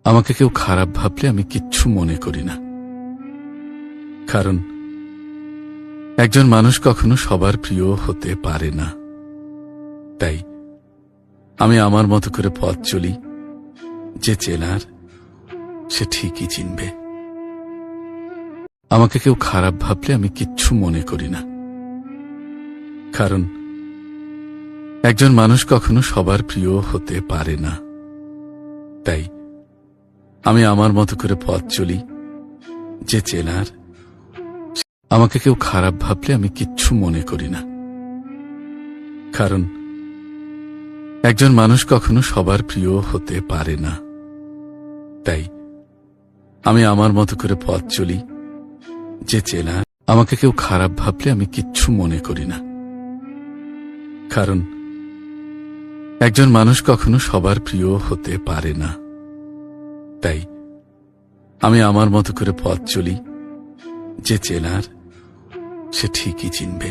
আমাকে কেউ খারাপ ভাবলে আমি কিচ্ছু মনে করি না, কারণ একজন মানুষ কখনো সবার প্রিয় হতে পারে না। তাই আমি আমার মতো করে পথ চলি, যে চেনার সে ঠিকই চিনবে। আমাকে কেউ খারাপ ভাবলে আমি কিচ্ছু মনে করি না, কারণ একজন মানুষ কখনো সবার প্রিয় হতে পারে না। তাই আমি আমার মতো করে পথ চলি, যে চেনার। আমাকে কেউ খারাপ ভাবলে আমি কিচ্ছু মনে করি না, কারণ একজন মানুষ কখনো সবার প্রিয় হতে পারে না। তাই আমি আমার মতো করে পথ চলি, যে চেনার। আমাকে কেউ খারাপ ভাবলে আমি কিচ্ছু মনে করি না, কারণ একজন মানুষ কখনো সবার প্রিয় হতে পারে না। তাই আমি আমার মতো করে পথ চলি, যে চেনার সে ঠিকই চিনবে।